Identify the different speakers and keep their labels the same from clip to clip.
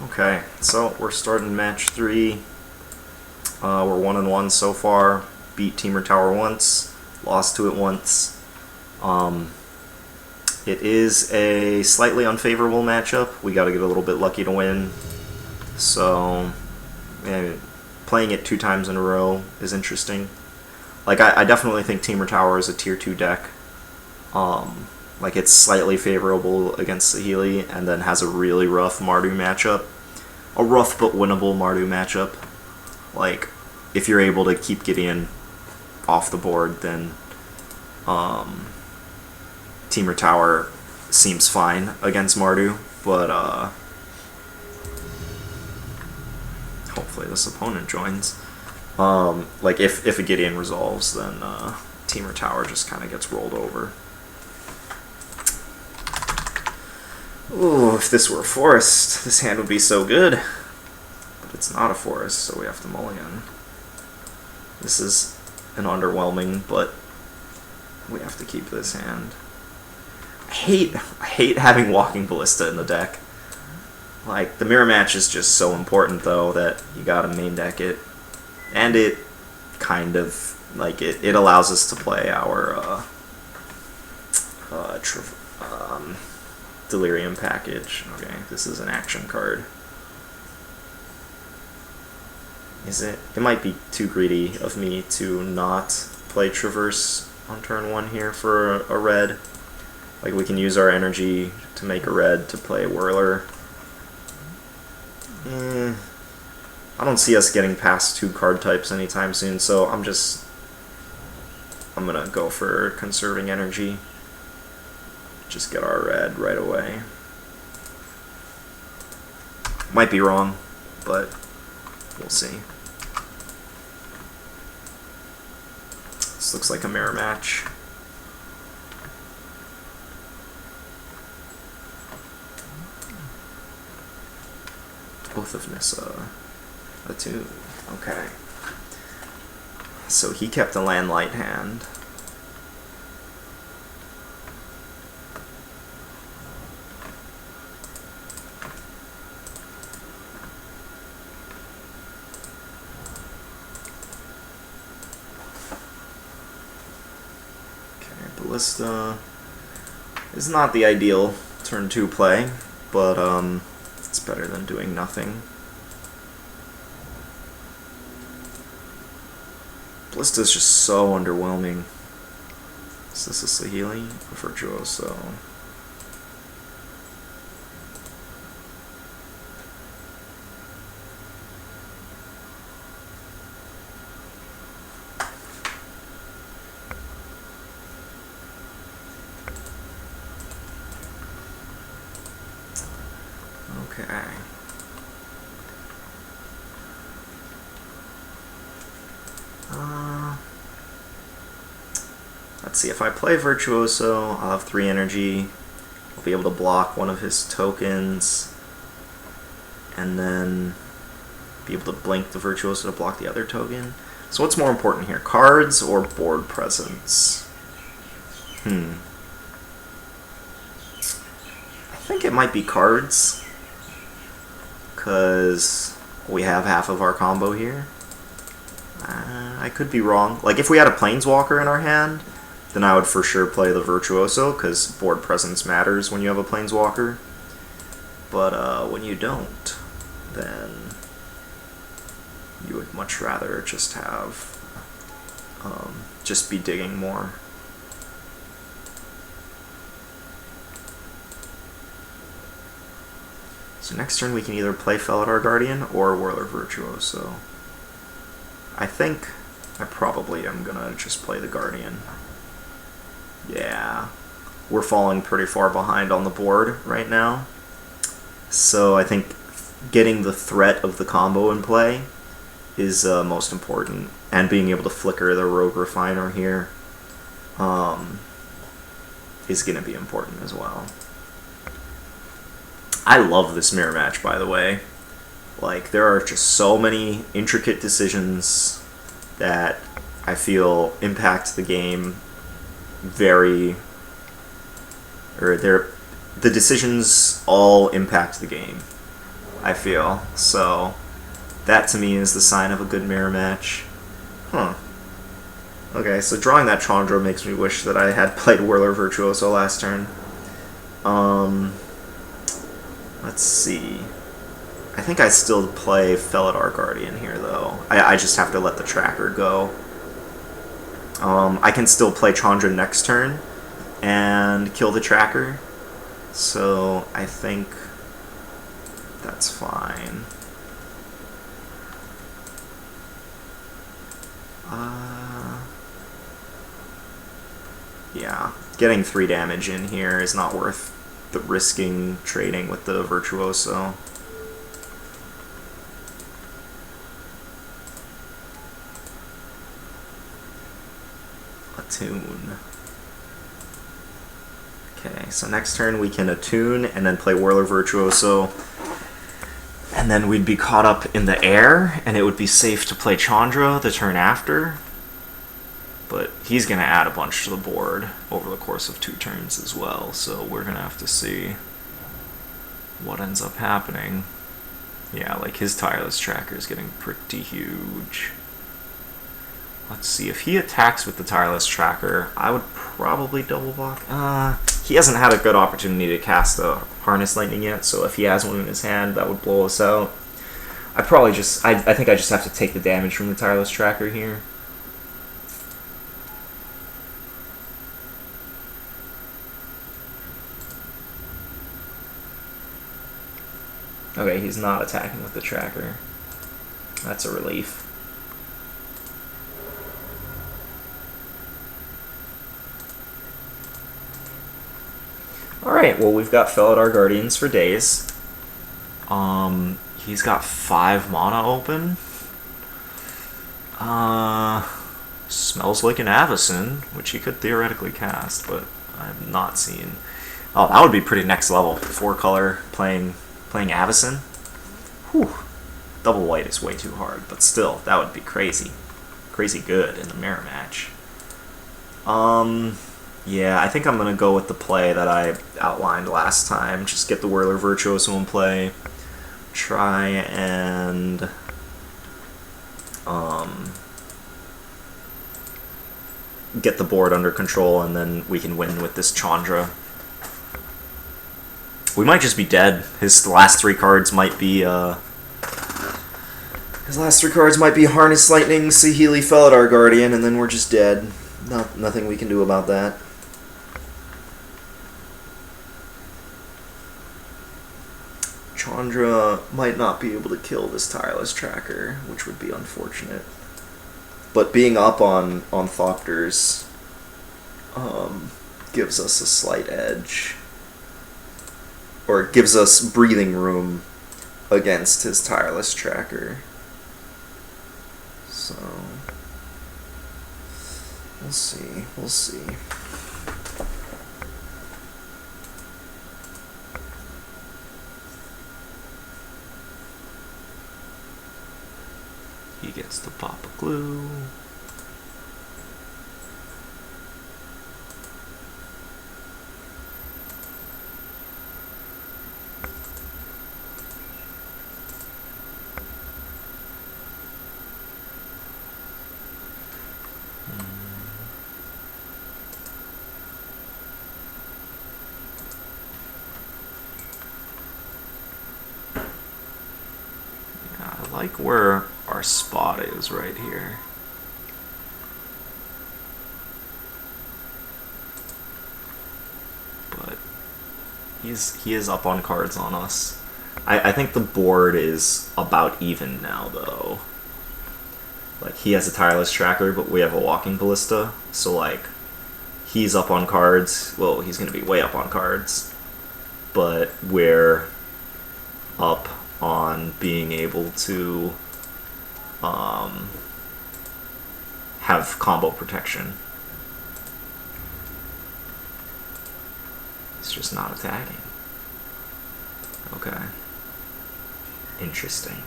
Speaker 1: Okay, so we're starting match 3. We're 1-1 so far. Beat Teamer Tower once, lost to it once. It is a slightly unfavorable matchup. We got to get a little bit lucky to win. So, yeah, playing it 2 times in a row is interesting. Like, I definitely think Teamer Tower is a tier 2 deck. Like, it's slightly favorable against Saheeli, and then has a really rough Mardu matchup. A rough but winnable Mardu matchup. Like, if you're able to keep Gideon off the board, then Teamer Tower seems fine against Mardu, but hopefully this opponent joins. Like, if a Gideon resolves, then Teamer Tower just kind of gets rolled over. Ooh, if this were a forest, this hand would be so good. But it's not a forest, so we have to mulligan. This is an underwhelming, but we have to keep this hand. I hate having Walking Ballista in the deck. Like, the mirror match is just so important, though, that you gotta main deck it. And it kind of, like, it allows us to play our Delirium package. Okay, this is an action card. Is it? It might be too greedy of me to not play Traverse on turn 1 here for a red. Like, we can use our energy to make a red to play Whirler. I don't see us getting past 2 card types anytime soon, so I'm gonna go for conserving energy. Just get our red right away. Might be wrong, but we'll see. This looks like a mirror match. Both of Nissa. A 2. Okay. So he kept a land light hand. Ballista is not the ideal turn 2 play, but it's better than doing nothing. Ballista is just so underwhelming. Is this a Saheeli? A Virtuoso? Okay. Let's see, if I play Virtuoso, I'll have 3 energy. I'll be able to block one of his tokens, and then be able to blink the Virtuoso to block the other token. So what's more important here, cards or board presence? I think it might be cards, because we have half of our combo here. I could be wrong. Like, if we had a Planeswalker in our hand, then I would for sure play the Virtuoso, because board presence matters when you have a Planeswalker. But when you don't, then you would much rather just have, just be digging more. So next turn we can either play Felidar Guardian or Whirler Virtuoso. I think I probably am gonna just play the Guardian. Yeah, we're falling pretty far behind on the board right now. So I think getting the threat of the combo in play is most important. And being able to flicker the Rogue Refiner here is gonna be important as well. I love this mirror match, by the way. Like, there are just so many intricate decisions that I feel impact the game the decisions all impact the game. I feel. So that to me is the sign of a good mirror match. Huh. Okay, so drawing that Chandra makes me wish that I had played Whirler Virtuoso last turn. Let's see. I think I still play Felidar Guardian here, though. I just have to let the tracker go. I can still play Chandra next turn and kill the tracker. So I think that's fine. Yeah, getting 3 damage in here is not worth the risking trading with the Virtuoso. Attune. Okay, so next turn we can attune and then play Whirler Virtuoso. And then we'd be caught up in the air, and it would be safe to play Chandra the turn after. But he's going to add a bunch to the board over the course of 2 turns as well, so we're going to have to see what ends up happening. Yeah, like his Tireless Tracker is getting pretty huge. Let's see, if he attacks with the Tireless Tracker, I would probably double block. He hasn't had a good opportunity to cast a Harness Lightning yet, so if he has one in his hand, that would blow us out. I think I just have to take the damage from the Tireless Tracker here. Okay, he's not attacking with the tracker. That's a relief. Alright, well we've got Felidar Guardians for days. He's got 5 mana open. Smells like an Avacyn, which he could theoretically cast, but I've not seen. Oh, that would be pretty next level. 4-color playing Avacyn. Whew. Double white is way too hard, but still, that would be crazy. Crazy good in the mirror match. Yeah, I think I'm going to go with the play that I outlined last time. Just get the Whirler Virtuoso in play. Try and get the board under control, and then we can win with this Chandra. We might just be dead. His last 3 cards might be Harness Lightning, Saheeli, Felidar Guardian, and then we're just dead. Nothing we can do about that. Chandra might not be able to kill this Tireless Tracker, which would be unfortunate. But being up on Thopters gives us a slight edge. Or it gives us breathing room against his Tireless Tracker. So we'll see. He gets to pop a glue. I like where our spot is right here. But he is up on cards on us. I think the board is about even now, though. Like, he has a Tireless Tracker, but we have a Walking Ballista, so like he's up on cards. Well, he's going to be way up on cards, but we're up on being able to have combo protection. It's just not attacking. Okay. Interesting.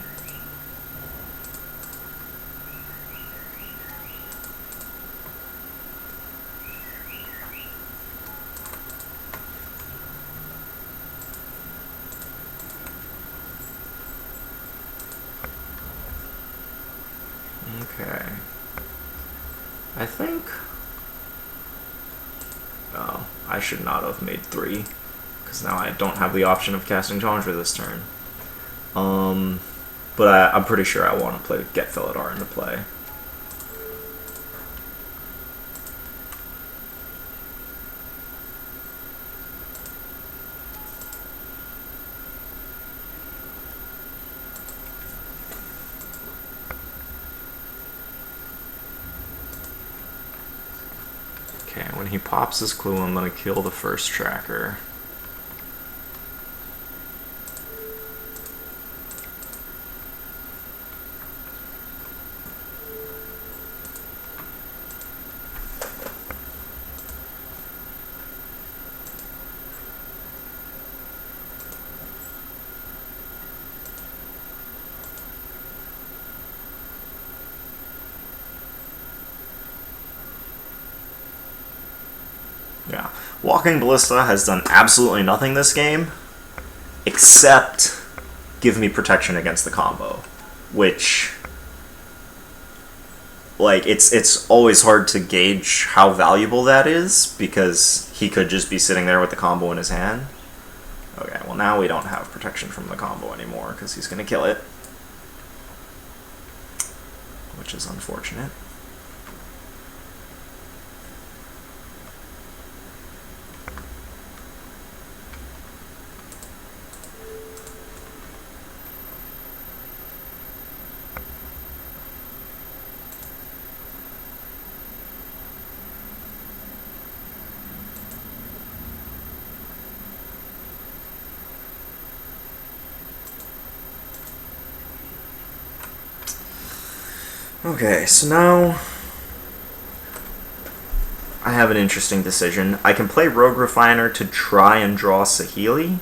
Speaker 1: Okay. I think... Oh, I should not have made 3, because now I don't have the option of casting Chandra this turn. But I'm pretty sure I want to get Felidar into play. Okay, when he pops his clue, I'm going to kill the first tracker. Yeah. Walking Ballista has done absolutely nothing this game, except give me protection against the combo, which, like, it's always hard to gauge how valuable that is, because he could just be sitting there with the combo in his hand. Okay, well now we don't have protection from the combo anymore, because he's going to kill it, which is unfortunate. Okay, so now I have an interesting decision. I can play Rogue Refiner to try and draw Saheeli,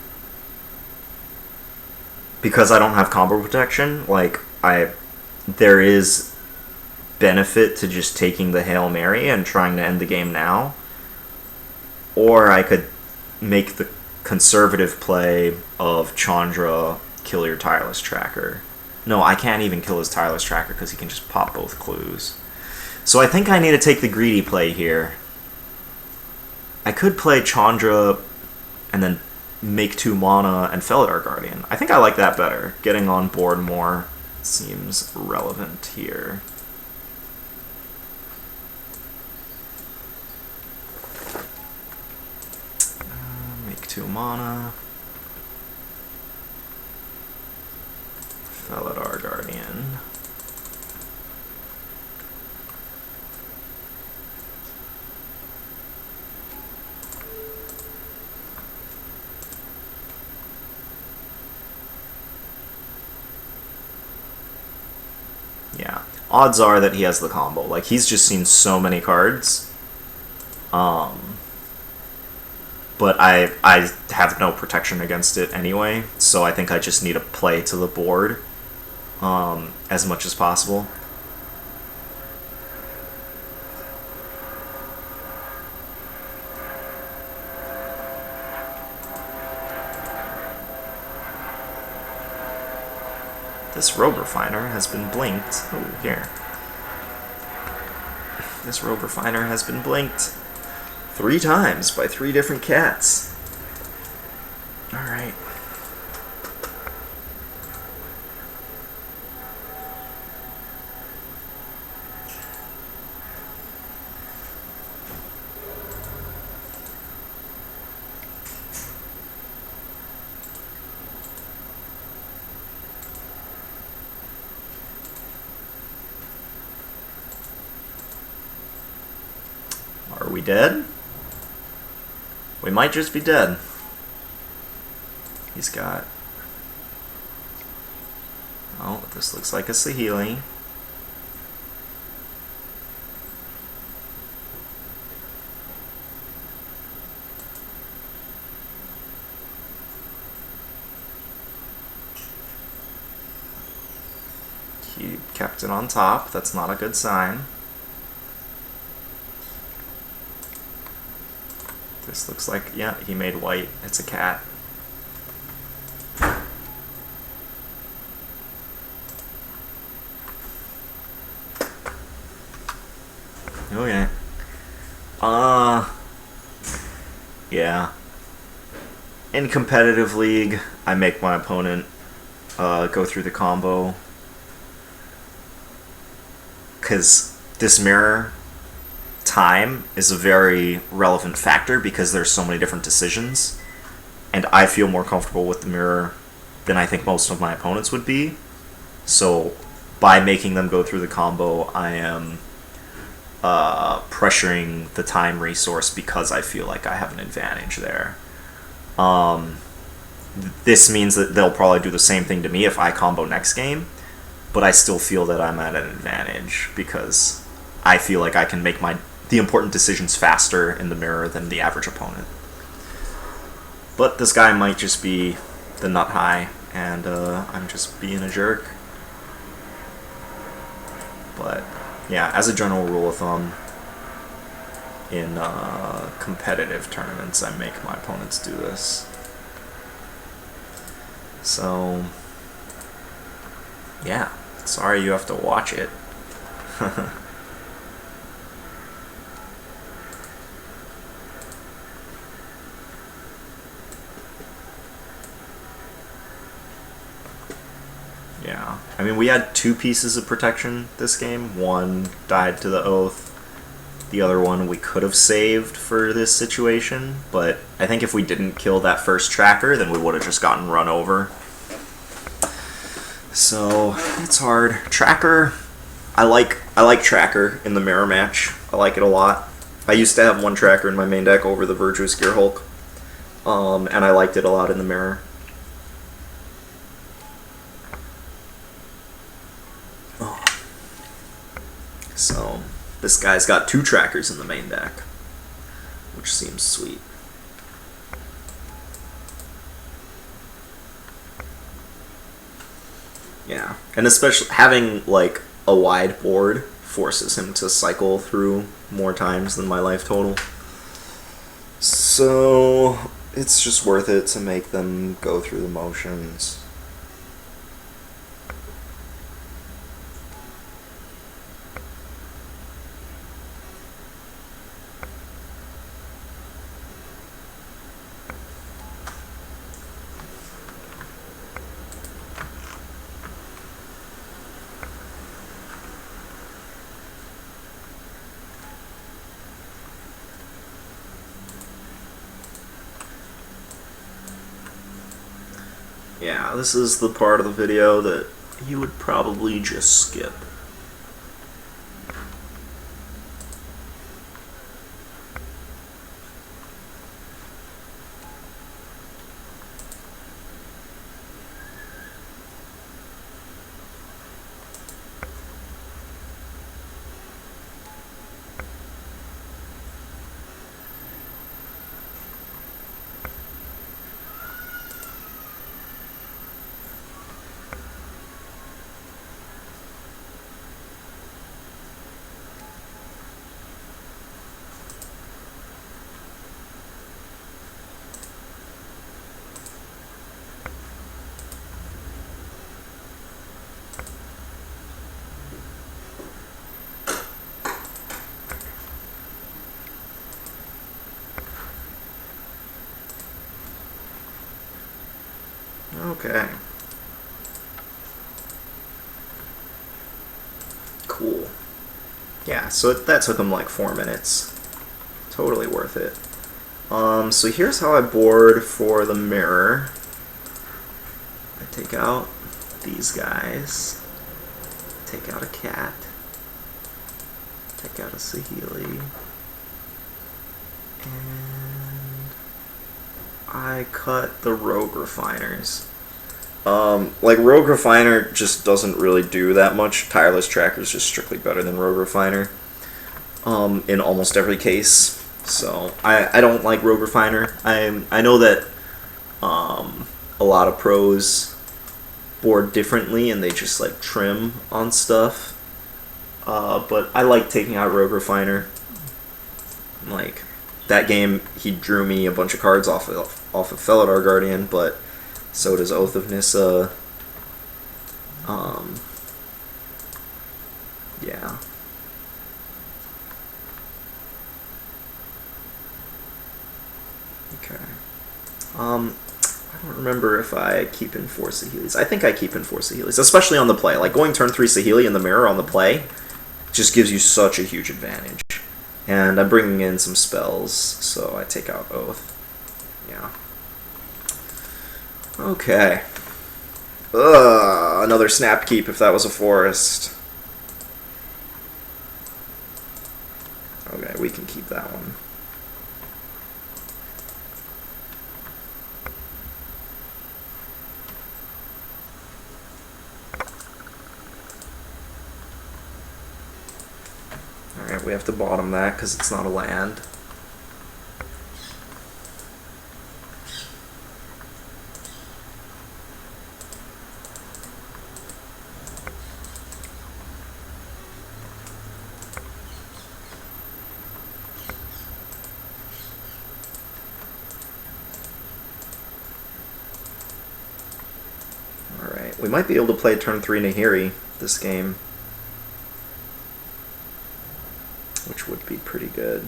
Speaker 1: because I don't have combo protection. Like, there is benefit to just taking the Hail Mary and trying to end the game now. Or I could make the conservative play of Chandra, kill your Tireless Tracker. No, I can't even kill his Tireless Tracker because he can just pop both clues. So I think I need to take the greedy play here. I could play Chandra and then make 2 mana and Felidar Guardian. I think I like that better. Getting on board more seems relevant here. Make 2 mana. Felidar Guardian. Yeah. Odds are that he has the combo. Like, he's just seen so many cards. But I have no protection against it anyway, so I think I just need to play to the board as much as possible. This Rogue Refiner has been blinked. Oh, here. This Rogue Refiner has been blinked 3 times by 3 different cats. Alright. Are we dead? We might just be dead. He's got... Oh, this looks like a Saheeli. He kept it on top. That's not a good sign. This looks like, yeah, he made white. It's a cat. Okay. Yeah. In competitive league, I make my opponent go through the combo. Because this mirror time is a very relevant factor because there's so many different decisions. And I feel more comfortable with the mirror than I think most of my opponents would be. So by making them go through the combo, I am pressuring the time resource because I feel like I have an advantage there. This means that they'll probably do the same thing to me if I combo next game, but I still feel that I'm at an advantage because I feel like I can make the important decisions faster in the mirror than the average opponent. But this guy might just be the nut high, and I'm just being a jerk. But yeah, as a general rule of thumb, in competitive tournaments, I make my opponents do this. So, yeah, sorry you have to watch it. Yeah, I mean, we had 2 pieces of protection this game. One died to the Oath. The other one we could have saved for this situation, but I think if we didn't kill that first tracker, then we would have just gotten run over. So, it's hard. Tracker, I like Tracker in the mirror match. I like it a lot. I used to have one Tracker in my main deck over the Virtuous Gear Hulk, and I liked it a lot in the mirror. So, this guy's got 2 trackers in the main deck, which seems sweet. Yeah, and especially having like a wide board forces him to cycle through more times than my life total. So, it's just worth it to make them go through the motions. Yeah, this is the part of the video that you would probably just skip. Okay. Cool. Yeah, so that took him like 4 minutes. Totally worth it. So here's how I board for the mirror. I take out these guys. Take out a cat. Take out a Saheeli. And I cut the Rogue Refiners. Like, Rogue Refiner just doesn't really do that much. Tireless Tracker is just strictly better than Rogue Refiner in almost every case. So, I don't like Rogue Refiner. I know that a lot of pros board differently and they just, like, trim on stuff. But I like taking out Rogue Refiner. Like, that game, he drew me a bunch of cards off of Felidar Guardian, but so does Oath of Nissa. Yeah. I don't remember if I keep in 4 Saheelis. I think I keep in 4 Saheelis, especially on the play. Like, going turn 3 Saheeli in the mirror on the play just gives you such a huge advantage. And I'm bringing in some spells, so I take out Oath. Yeah. Okay. Ugh, another snap keep if that was a forest. Okay, we can keep that one. Alright, we have to bottom that because it's not a land. Alright, we might be able to play turn 3 Nahiri this game, which would be pretty good.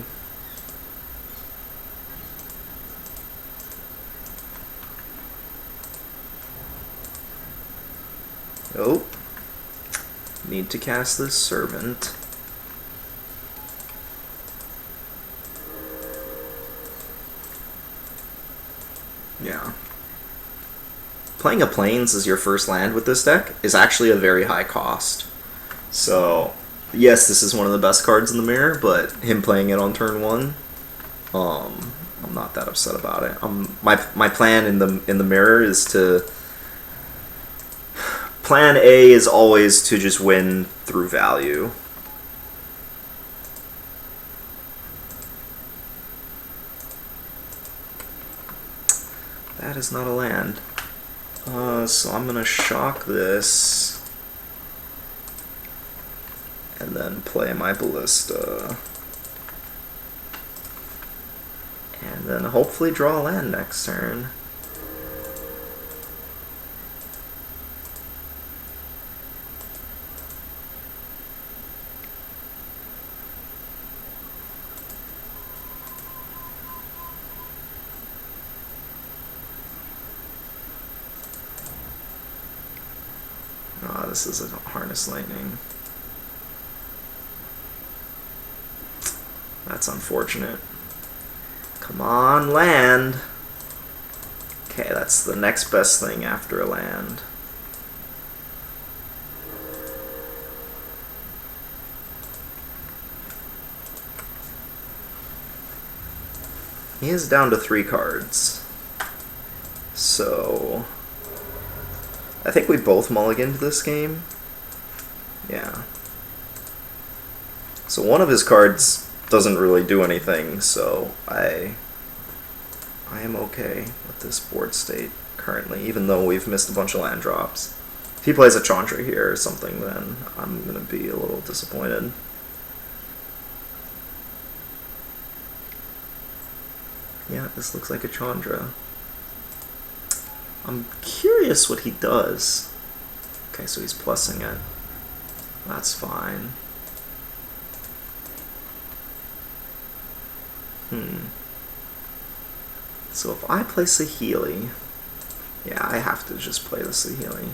Speaker 1: Oh, need to cast this Servant. Yeah. Playing a Plains as your first land with this deck is actually a very high cost. So, yes, this is one of the best cards in the mirror, but him playing it on turn 1, I'm not that upset about it. My plan in the mirror is to... Plan A is always to just win through value. That is not a land. So I'm gonna shock this and then play my Ballista. And then hopefully draw a land next turn. This is a Harness Lightning. That's unfortunate. Come on, land! Okay, that's the next best thing after a land. He is down to 3 cards. So... I think we both mulliganed this game. Yeah. So one of his cards doesn't really do anything, so I am okay with this board state currently, even though we've missed a bunch of land drops. If he plays a Chandra here or something, then I'm going to be a little disappointed. Yeah, this looks like a Chandra. I'm curious what he does. Okay, so he's plussing it. That's fine. So if I play Saheeli... Yeah, I have to just play the Saheeli.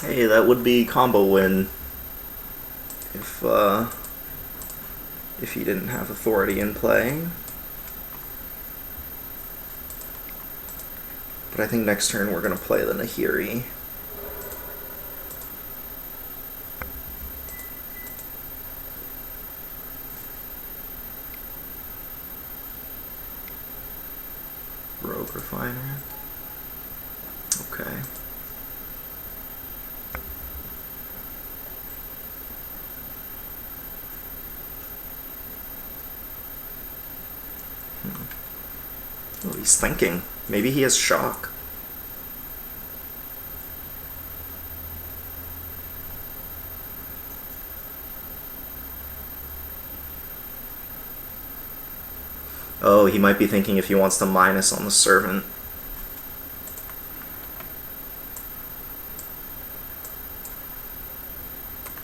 Speaker 1: Hey, that would be combo win if he didn't have authority in play. But I think next turn we're going to play the Nahiri. Rogue Refiner. Okay. Oh, he's thinking. Maybe he has shock. Oh, he might be thinking if he wants to minus on the Servant.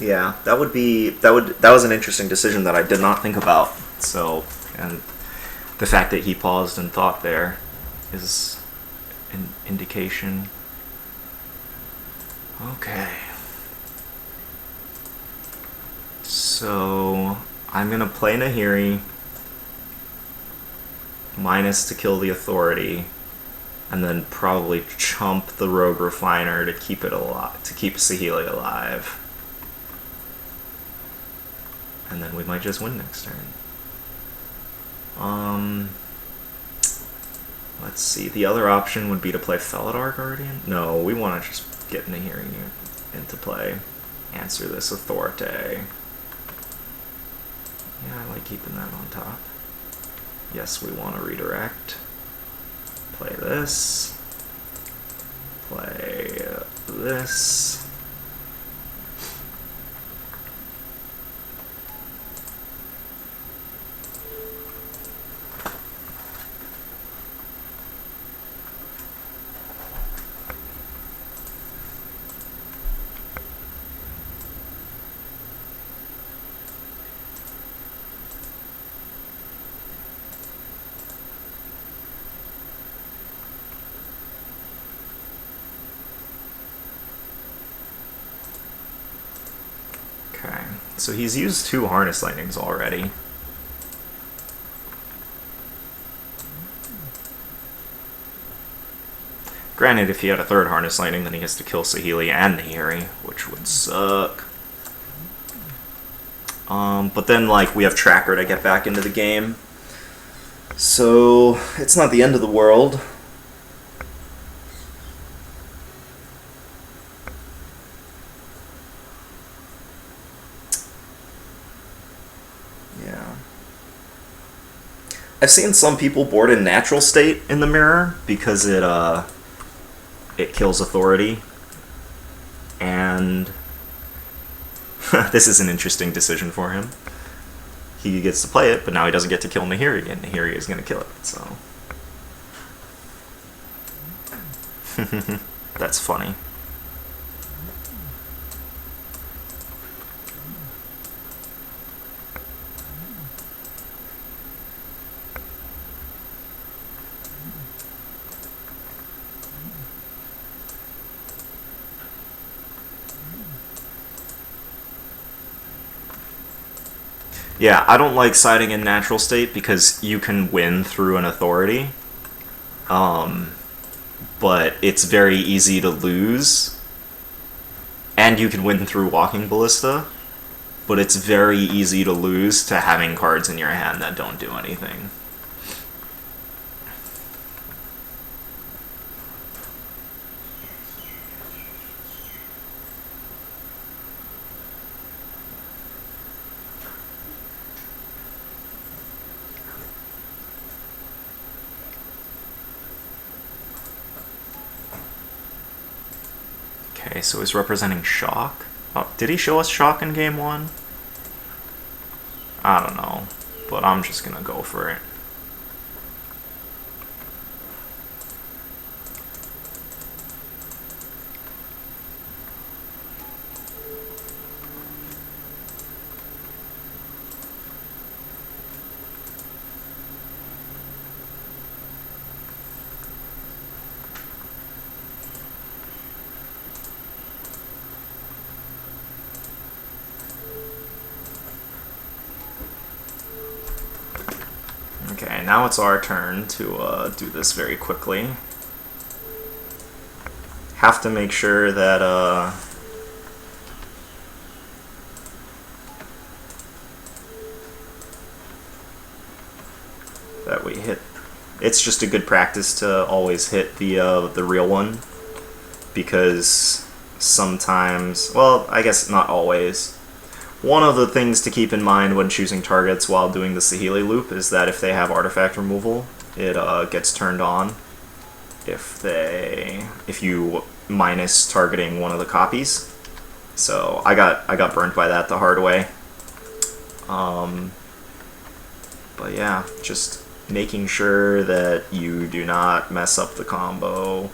Speaker 1: Yeah, that was an interesting decision that I did not think about. So, and the fact that he paused and thought there is an indication. Okay. So, I'm gonna play Nahiri minus to kill the Authority, and then probably chump the Rogue Refiner to keep it alive, to keep Saheeli alive. And then we might just win next turn. Let's see. The other option would be to play Felidar Guardian. No, we want to just get Nahiri into play. Answer this Authority. Yeah, I like keeping that on top. Yes, we want to redirect. Play this. Play this. Okay, so he's used 2 Harness Lightnings already. Granted, if he had a 3rd Harness Lightning, then he has to kill Saheeli and Nahiri, which would suck. But then, like, we have Tracker to get back into the game. So, it's not the end of the world. Yeah. I've seen some people board in Natural State in the mirror because it kills Authority. And this is an interesting decision for him. He gets to play it, but now he doesn't get to kill Nahiri, and Nahiri is going to kill it, so... That's funny. Yeah, I don't like siding in Natural State because you can win through an Authority. But it's very easy to lose. And you can win through Walking Ballista. But it's very easy to lose to having cards in your hand that don't do anything. Okay, so he's representing Shock. Oh, did he show us Shock in game 1? I don't know, but I'm just gonna go for it. Okay, now it's our turn to do this very quickly. Have to make sure that that we hit. It's just a good practice to always hit the real one, because sometimes, well, I guess not always. One of the things to keep in mind when choosing targets while doing the Saheeli loop is that if they have artifact removal, it gets turned on if you minus targeting one of the copies. So I got burnt by that the hard way. But yeah, just making sure that you do not mess up the combo.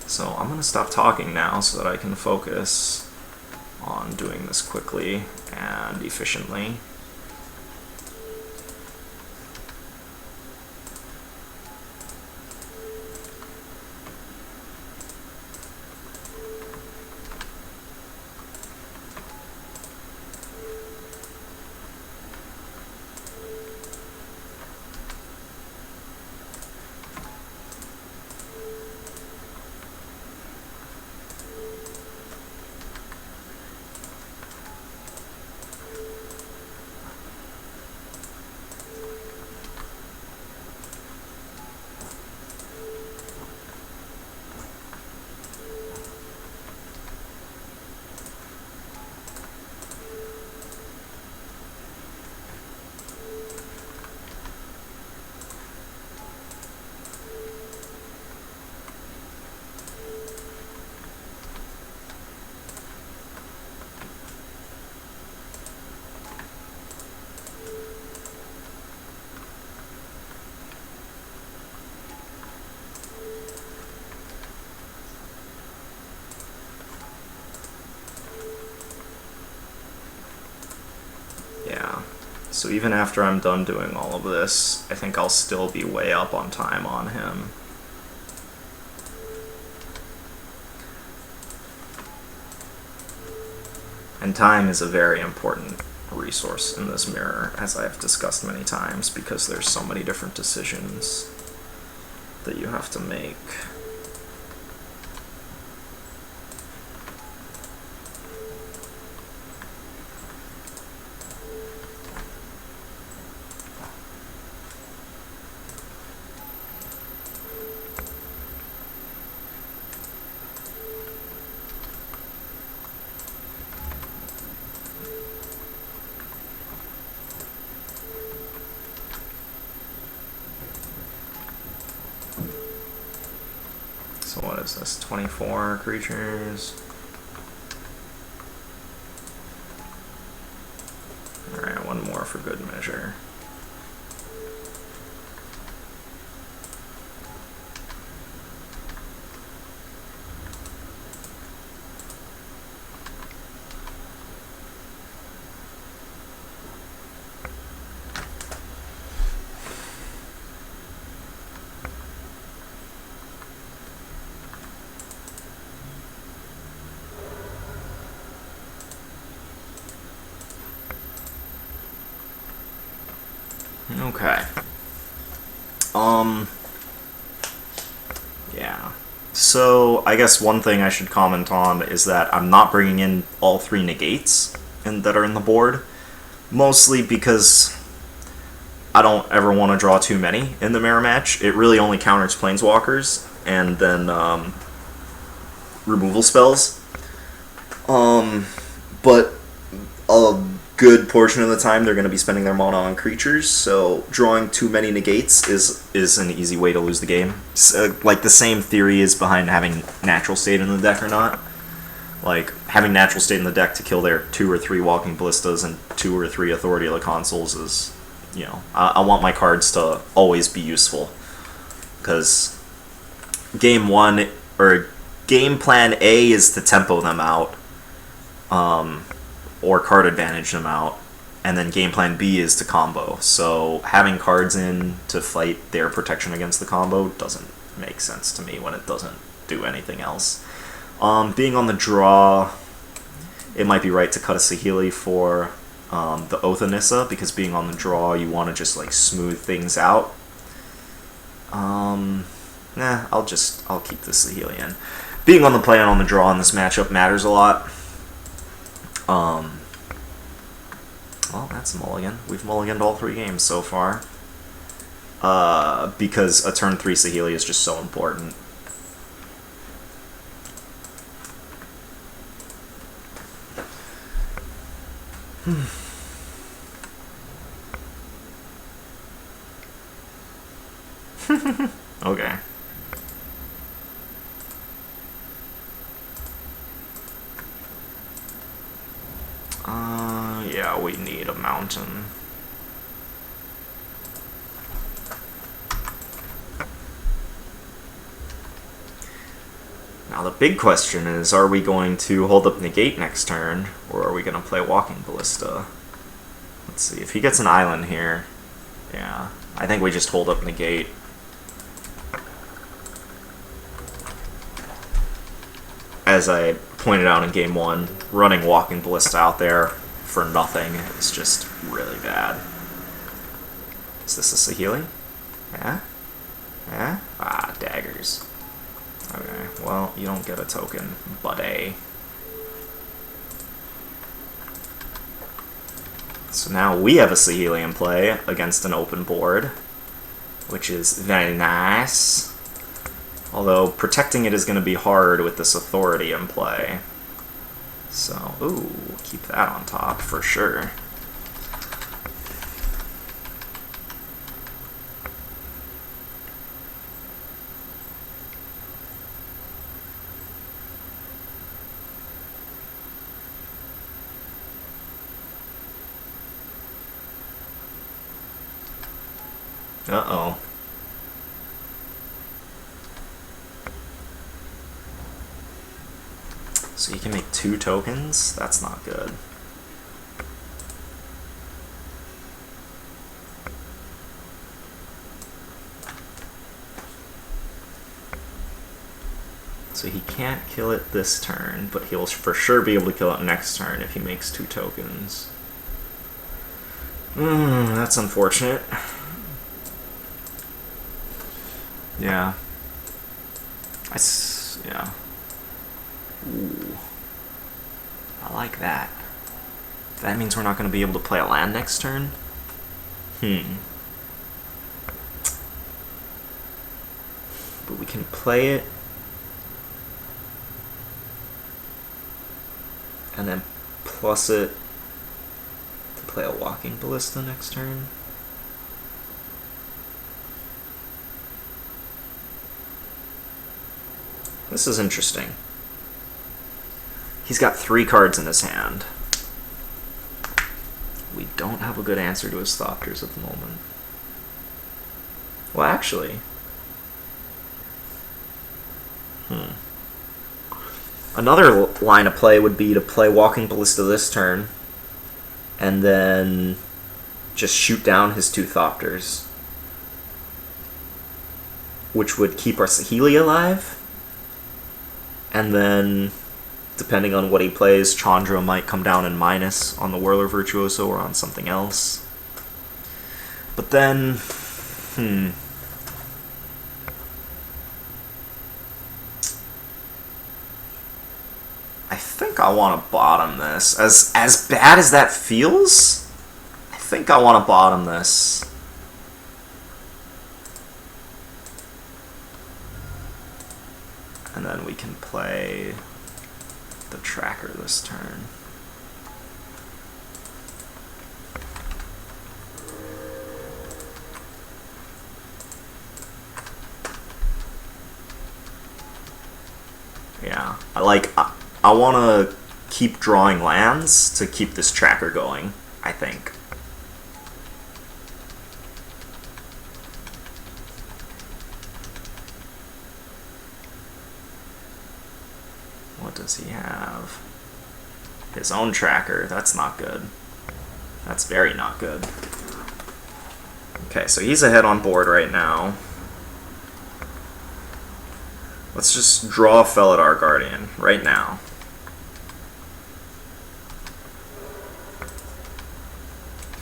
Speaker 1: So I'm gonna stop talking now so that I can focus on doing this quickly and efficiently. So even after I'm done doing all of this, I think I'll still be way up on time on him. And time is a very important resource in this mirror, as I've discussed many times, because there's so many different decisions that you have to make. So what is this? 24 creatures. Alright, one more for good measure. Okay. Yeah. So, I guess one thing I should comment on is that I'm not bringing in all 3 negates that are in the board. Mostly because I don't ever want to draw too many in the mirror match. It really only counters planeswalkers and then removal spells. But a good portion of the time they're going to be spending their mana on creatures, so drawing too many negates is an easy way to lose the game. Like, the same theory is behind having Natural State in the deck or not. Like, having Natural State in the deck to kill their 2 or 3 Walking Ballistas and 2 or 3 Authority of the Consuls is, you know, I want my cards to always be useful. Because game plan A is to tempo them out. Or card advantage them out, and then game plan B is to combo. So having cards in to fight their protection against the combo doesn't make sense to me when it doesn't do anything else. Being on the draw, it might be right to cut a Saheeli for the Oath of Nissa, because being on the draw, you want to just like smooth things out. I'll keep the Saheeli in. Being on the play and on the draw in this matchup matters a lot. Well, that's a mulligan. We've mulliganed all 3 games so far. Because a turn 3 Saheeli is just so important. Okay. Yeah, we need a mountain. Now the big question is, are we going to hold up Negate next turn, or are we going to play Walking Ballista? Let's see, if he gets an island here, yeah, I think we just hold up Negate. As I pointed out in Game 1, running Walking Ballista out there for nothing is just really bad. Is this a Saheeli? Yeah? Yeah? Ah, daggers. Okay, well, you don't get a token, buddy. So now we have a Saheeli in play against an open board, which is very nice. Although, protecting it is going to be hard with this authority in play. So, ooh, keep that on top for sure. Uh-oh. So you can make 2 tokens? That's not good. So he can't kill it this turn, but he'll for sure be able to kill it next turn if he makes 2 tokens. That's unfortunate. Yeah. Yeah. Ooh. I like that. That means we're not going to be able to play a land next turn? But we can play it. And then plus it to play a Walking Ballista next turn. This is interesting. He's got 3 cards in his hand. We don't have a good answer to his Thopters at the moment. Well, actually... Another line of play would be to play Walking Ballista this turn, and then just shoot down his 2 Thopters, which would keep our Saheeli alive. And then, depending on what he plays, Chandra might come down in minus on the Whirler Virtuoso or on something else. But then, I think I want to bottom this. As bad as that feels, I think I want to bottom this. And then we can play the tracker this turn. Yeah, I want to keep drawing lands to keep this tracker going, I think. What does he have? His own tracker. That's not good. That's very not good. Okay, so he's ahead on board right now. Let's just draw Felidar Guardian right now.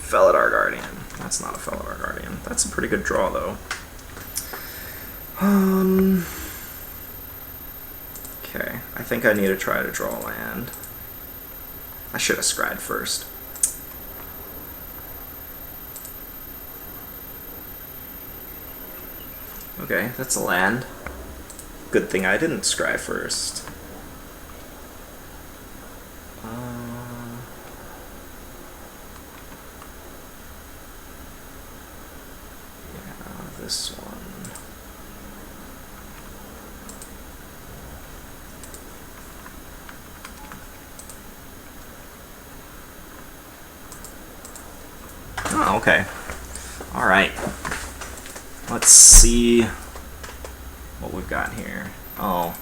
Speaker 1: Felidar Guardian. That's not a Felidar Guardian. That's a pretty good draw, though. Okay, I think I need to try to draw land. I should have scryed first. Okay, that's a land. Good thing I didn't scry first. Yeah, this one. Oh, okay. Alright. Let's see what we've got here. Oh,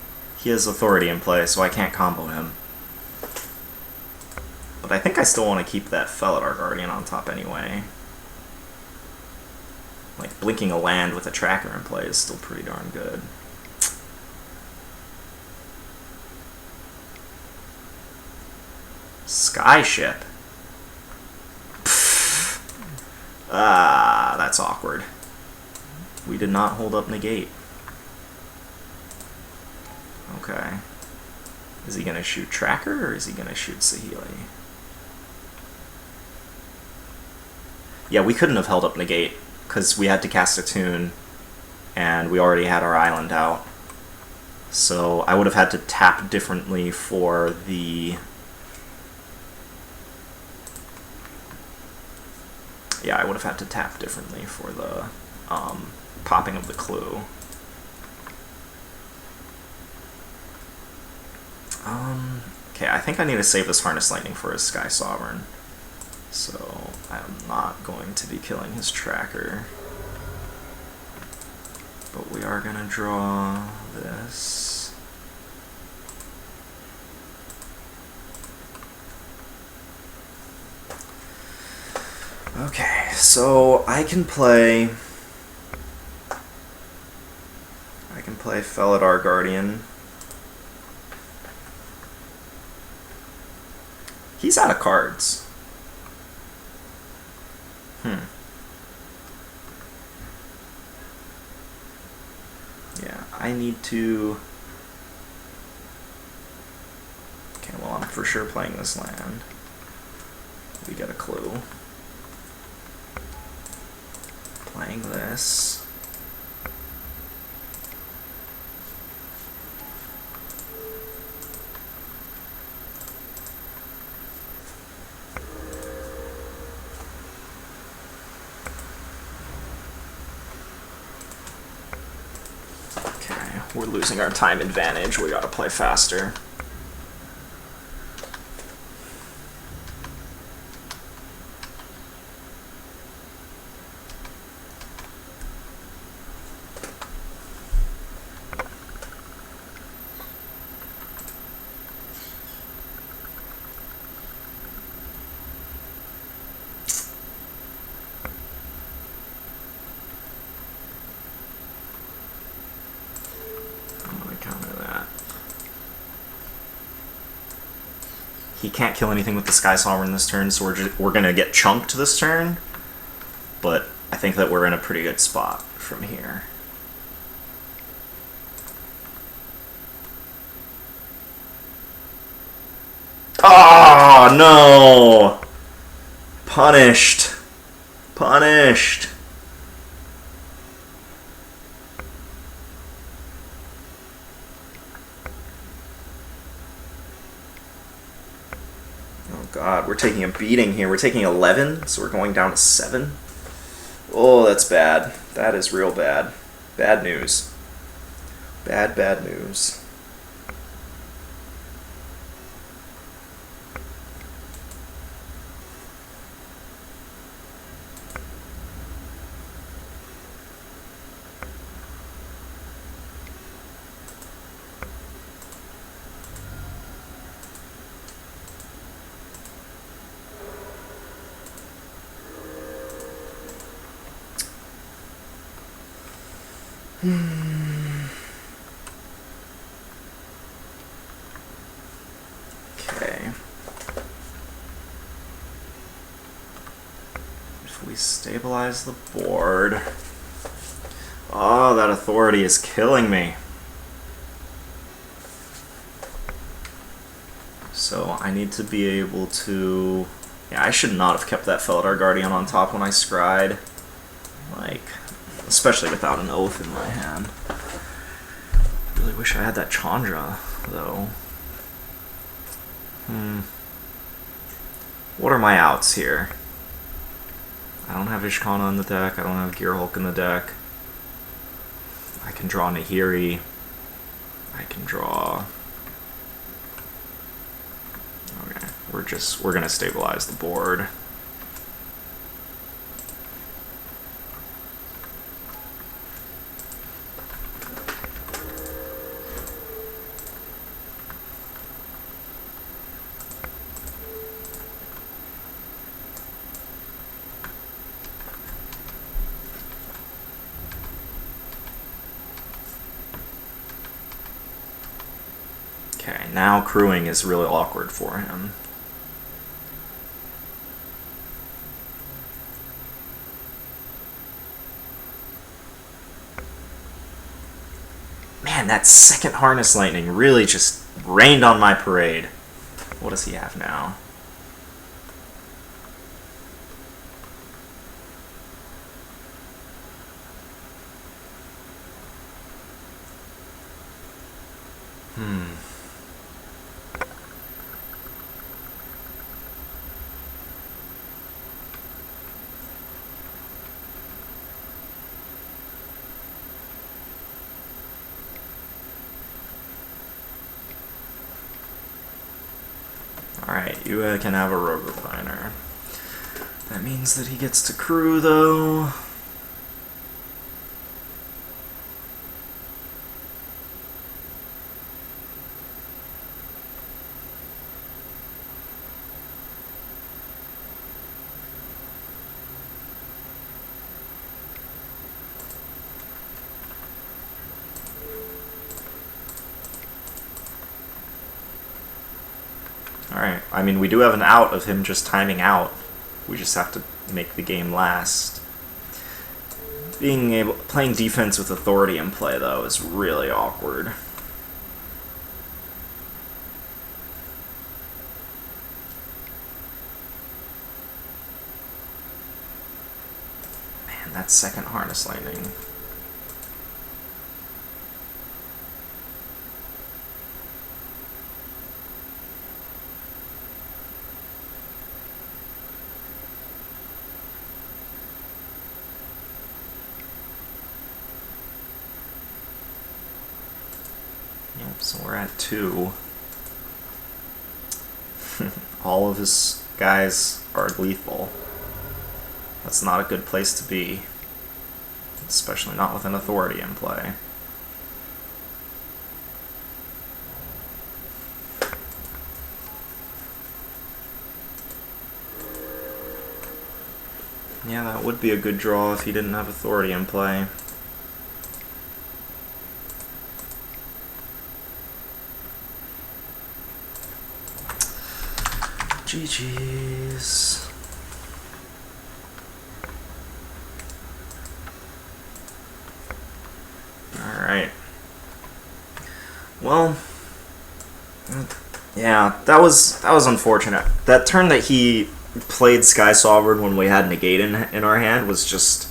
Speaker 1: He has authority in play, so I can't combo him. But I think I still want to keep that Felidar Guardian on top anyway. Like, blinking a land with a tracker in play is still pretty darn good. Skyship. Ah, that's awkward. We did not hold up negate. Okay. Is he going to shoot tracker, or is he going to shoot Saheeli? Yeah, we couldn't have held up negate, because we had to cast a tune, and we already had our island out. So I would have had to tap differently for the... Yeah, I would have had to tap differently for the popping of the clue. Okay, I think I need to save this Harness Lightning for his Sky Sovereign. So I'm not going to be killing his tracker. But we are going to draw this. Okay, so I can play Felidar Guardian. He's out of cards. Yeah, I need to... Okay, well, I'm for sure playing this land. We get a clue. Playing this. Okay, we're losing our time advantage. We gotta play faster. He can't kill anything with the Sky Sovereign this turn, so we're gonna get chunked this turn. But I think that we're in a pretty good spot from here. Oh no! Punished. Punished. God, we're taking a beating here. We're taking 11, so we're going down to 7. Oh, that's bad. That is real bad. Bad news. Bad, bad news. Okay. If we stabilize the board... Oh, that authority is killing me. So I need to be able to... Yeah, I should not have kept that Felidar Guardian on top when I scried. Like... Especially without an oath in my hand. Really wish I had that Chandra, though. What are my outs here? I don't have Ishkana in the deck. I don't have Gearhulk in the deck. I can draw Nahiri. I can draw... Okay, we're gonna stabilize the board. Okay, now crewing is really awkward for him. Man, that second Harness Lightning really just rained on my parade. What does he have now? Alright, you can have a Rogue Refiner. That means that he gets to crew, though. Alright, I mean, we do have an out of him just timing out. We just have to make the game last. Playing defense with authority in play, though, is really awkward. Man, that second Harness Lightning. Yep, so we're at 2. All of his guys are lethal. That's not a good place to be. Especially not with an authority in play. Yeah, that would be a good draw if he didn't have authority in play. GG's. Alright. Well, yeah, that was unfortunate. That turn that he played Sky Sovereign when we had Negate in our hand was just...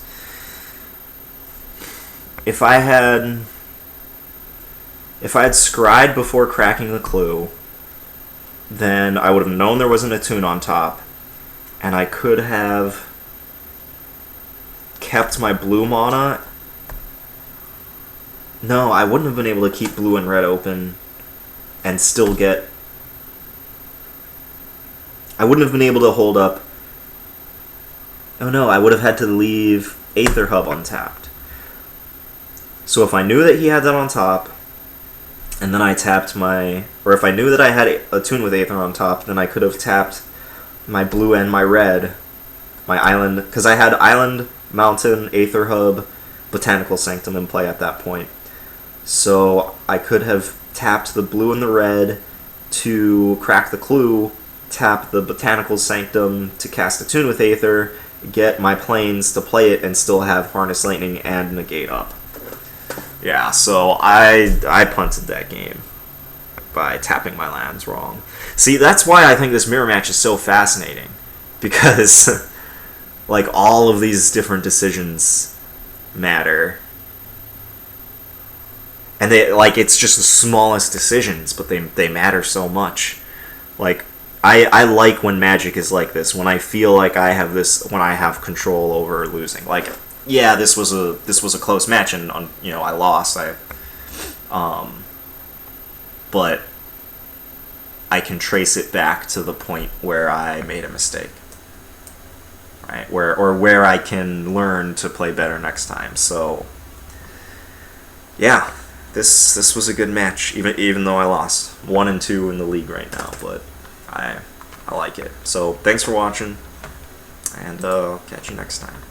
Speaker 1: If I had scryed before cracking the clue, then I would have known there wasn't a tune on top, and I could have kept my blue mana. No, I wouldn't have been able to keep blue and red open and still get... I wouldn't have been able to hold up... Oh no, I would have had to leave Aether Hub untapped. So if I knew that he had that on top, and then I tapped my... Or if I knew that I had a tune with Aether on top, then I could have tapped my blue and my red, my island... Because I had Island, Mountain, Aether Hub, Botanical Sanctum in play at that point. So I could have tapped the blue and the red to crack the clue, tap the Botanical Sanctum to cast a tune with Aether, get my planes to play it, and still have Harness Lightning and Negate up. Yeah, so I punted that game by tapping my lands wrong. See, that's why I think this mirror match is so fascinating. Because, like, all of these different decisions matter. And it's just the smallest decisions, but they matter so much. Like, I like when Magic is like this, when I feel like I have when I have control over losing. Like, yeah, this was a close match, and I lost. But I can trace it back to the point where I made a mistake, right? Where I can learn to play better next time. So, yeah, this was a good match, even though I lost 1 and 2 in the league right now. But I like it. So thanks for watching, and I'll catch you next time.